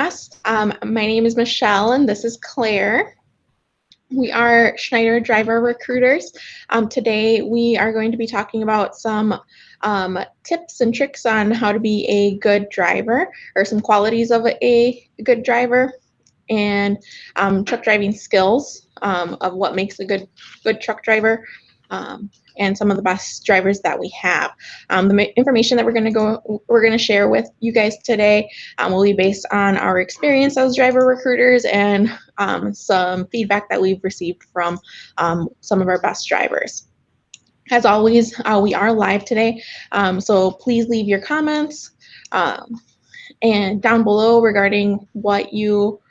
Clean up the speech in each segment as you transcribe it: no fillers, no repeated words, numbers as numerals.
podcast. My name is Michelle and this is Claire. We are Schneider driver recruiters. Today we are going to be talking about some tips and tricks on how to be a good driver, or some qualities of a good driver, and truck driving skills of what makes a good truck driver. And some of the best drivers that we have. The information that we're going to share with you guys today will be based on our experience as driver recruiters and some feedback that we've received from some of our best drivers. As always, we are live today, so please leave your comments and down below regarding what you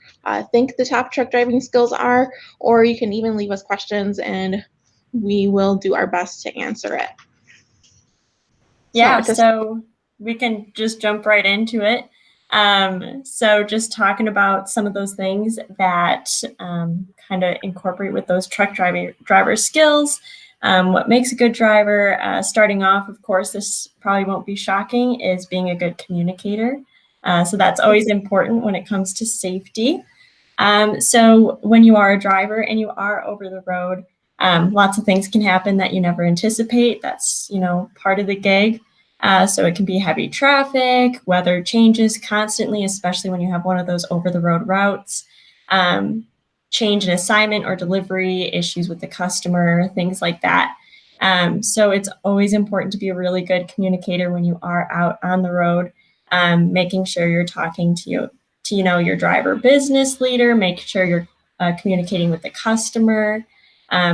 think the top truck driving skills are, or you can even leave us questions and we will do our best to answer it. Yeah, so we can just jump right into it. So just talking about some of those things that kind of incorporate with those truck driver skills. What makes a good driver, starting off, of course, this probably won't be shocking, is being a good communicator. So that's always important when it comes to safety. So when you are a driver and you are over the road, lots of things can happen that you never anticipate. That's, part of the gig. So it can be heavy traffic, weather changes constantly, especially when you have one of those over the road routes, change in assignment or delivery, issues with the customer, things like that. So it's always important to be a really good communicator when you are out on the road, making sure you're talking to your driver business leader, make sure you're communicating with the customer,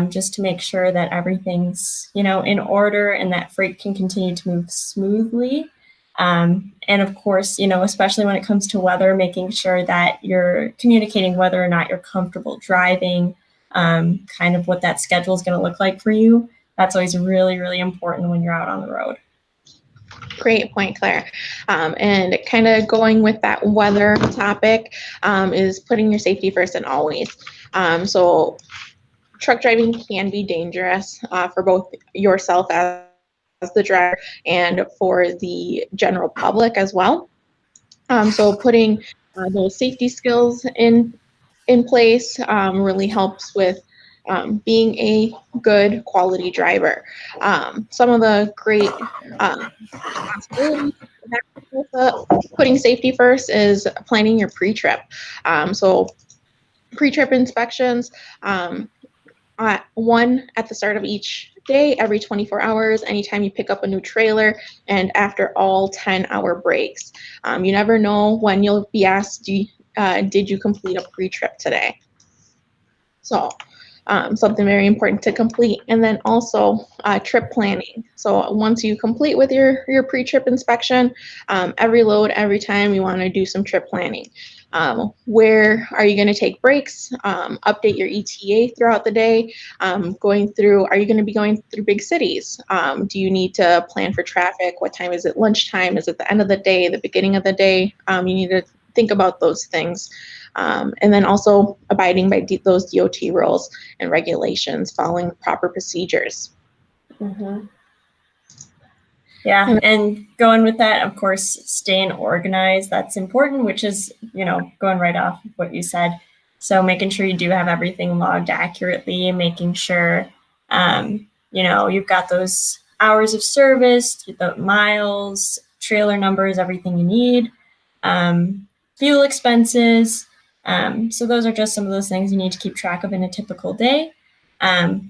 just to make sure that everything's, in order and that freight can continue to move smoothly. And of course, especially when it comes to weather, making sure that you're communicating whether or not you're comfortable driving, kind of what that schedule is going to look like for you. That's always really, really important when you're out on the road. Great point, Claire. And kind of going with that weather topic is putting your safety first and always. So truck driving can be dangerous for both yourself as the driver and for the general public as well. So putting those safety skills in place really helps with being a good quality driver. Some of the great responsibilities with putting safety first is planning your pre-trip. So pre-trip inspections, one at the start of each day, every 24 hours, anytime you pick up a new trailer, and after all 10-hour breaks. You never know when you'll be asked, did you complete a pre-trip today? So something very important to complete. And then also trip planning. So once you complete with your pre-trip inspection, every load, every time, you want to do some trip planning. Where are you going to take breaks? Update your ETA throughout the day. Are you going to be going through big cities? Do you need to plan for traffic? What time is it? Lunchtime? Is it the end of the day? The beginning of the day? You need to think about those things. And then also abiding by those DOT rules and regulations, following proper procedures. Mm-hmm. Yeah, and going with that, of course, staying organized, that's important, which is, going right off of what you said. So making sure you do have everything logged accurately, making sure, you've got those hours of service, the miles, trailer numbers, everything you need, fuel expenses. So those are just some of those things you need to keep track of in a typical day.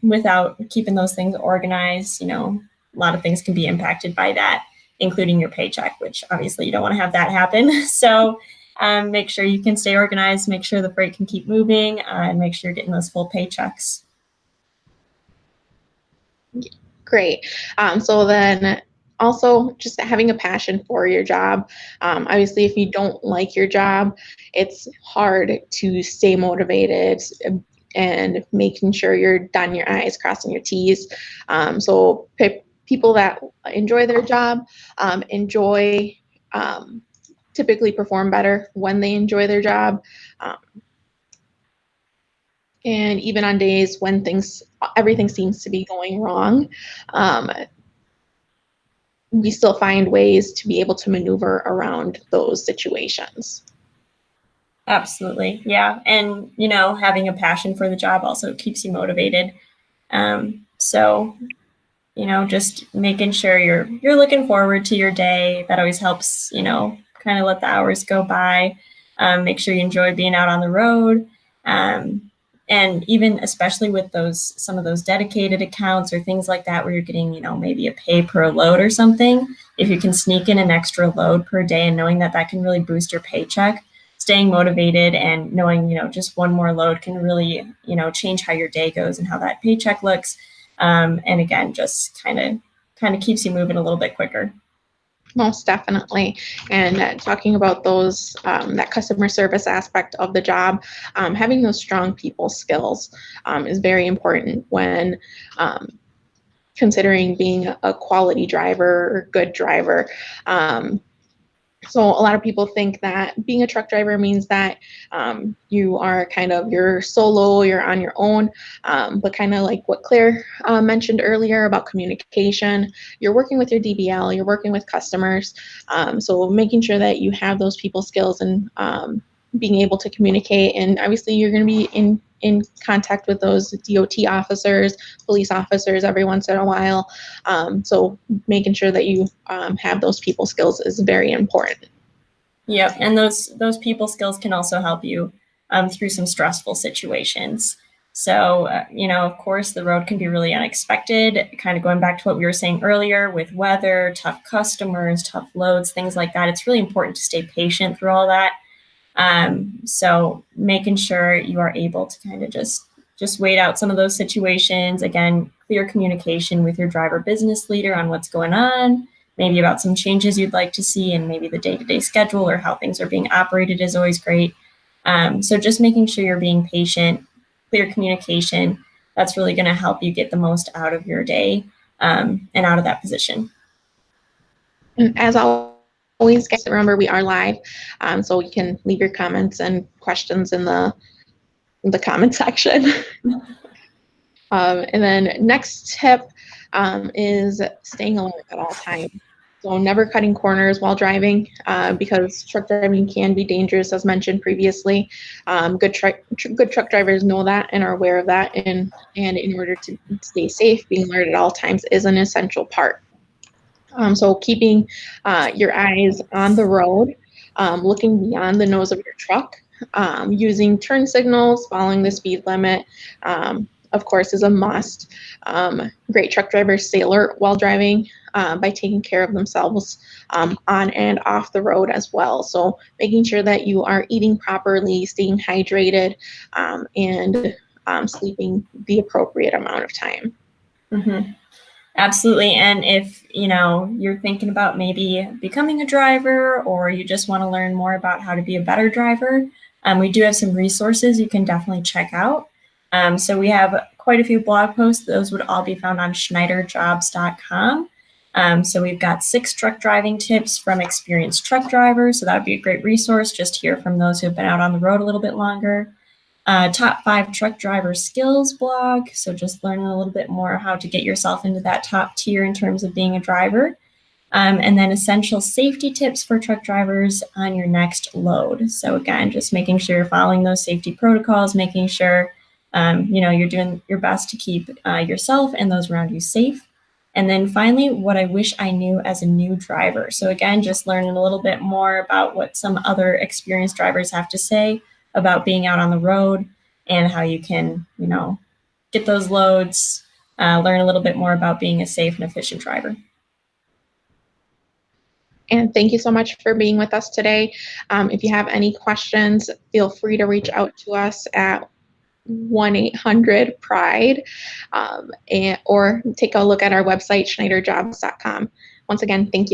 Without keeping those things organized, a lot of things can be impacted by that, including your paycheck, which obviously you don't want to have that happen. So make sure you can stay organized, make sure the freight can keep moving, and make sure you're getting those full paychecks. Great. So then also just having a passion for your job. Obviously, if you don't like your job, it's hard to stay motivated and making sure you're dotting your I's, crossing your T's. So people that enjoy their job typically perform better when they enjoy their job. And even on days when everything seems to be going wrong, we still find ways to be able to maneuver around those situations. Absolutely. Yeah. And, having a passion for the job also keeps you motivated. So, just making sure you're looking forward to your day. That always helps, kind of let the hours go by. Make sure you enjoy being out on the road. And even especially with some of those dedicated accounts or things like that, where you're getting, maybe a pay per load or something, if you can sneak in an extra load per day and knowing that can really boost your paycheck, staying motivated and knowing, just one more load can really, change how your day goes and how that paycheck looks. And again, just kind of keeps you moving a little bit quicker. Most definitely. And talking about those, that customer service aspect of the job, having those strong people skills is very important when considering being a quality driver or good driver. So a lot of people think that being a truck driver means that you are you're solo, you're on your own, but kind of like what Claire mentioned earlier about communication, you're working with your DBL, you're working with customers. So making sure that you have those people skills and being able to communicate, and obviously you're going to be in contact with those DOT officers, police officers every once in a while. So making sure that you have those people skills is very important. Yep, and those people skills can also help you through some stressful situations. So, of course, the road can be really unexpected. Kind of going back to what we were saying earlier with weather, tough customers, tough loads, things like that. It's really important to stay patient through all that. So making sure you are able to kind of just wait out some of those situations. Again, clear communication with your driver business leader on what's going on, maybe about some changes you'd like to see, and maybe the day-to-day schedule or how things are being operated is always great. So just making sure you're being patient, clear communication, that's really going to help you get the most out of your day and out of that position. And as always, guys, remember we are live, so you can leave your comments and questions in the comment section. And then next tip is staying alert at all times. So never cutting corners while driving because truck driving can be dangerous, as mentioned previously. Good truck drivers know that and are aware of that, and in order to stay safe, being alert at all times is an essential part. So keeping your eyes on the road, looking beyond the nose of your truck, using turn signals, following the speed limit, of course, is a must. Great truck drivers stay alert while driving by taking care of themselves on and off the road as well. So making sure that you are eating properly, staying hydrated, and sleeping the appropriate amount of time. Mm-hmm. Absolutely. And if, you're thinking about maybe becoming a driver or you just want to learn more about how to be a better driver, we do have some resources you can definitely check out. So we have quite a few blog posts. Those would all be found on schneiderjobs.com. So we've got 6 truck driving tips from experienced truck drivers. So that would be a great resource just to hear from those who have been out on the road a little bit longer. Top 5 truck driver skills blog. So just learning a little bit more how to get yourself into that top tier in terms of being a driver. And then essential safety tips for truck drivers on your next load. So again, just making sure you're following those safety protocols, making sure you're doing your best to keep yourself and those around you safe. And then finally, what I wish I knew as a new driver. So again, just learning a little bit more about what some other experienced drivers have to say about being out on the road and how you can, get those loads, learn a little bit more about being a safe and efficient driver. And thank you so much for being with us today. If you have any questions, feel free to reach out to us at 1-800-PRIDE or take a look at our website, schneiderjobs.com. Once again, thank you.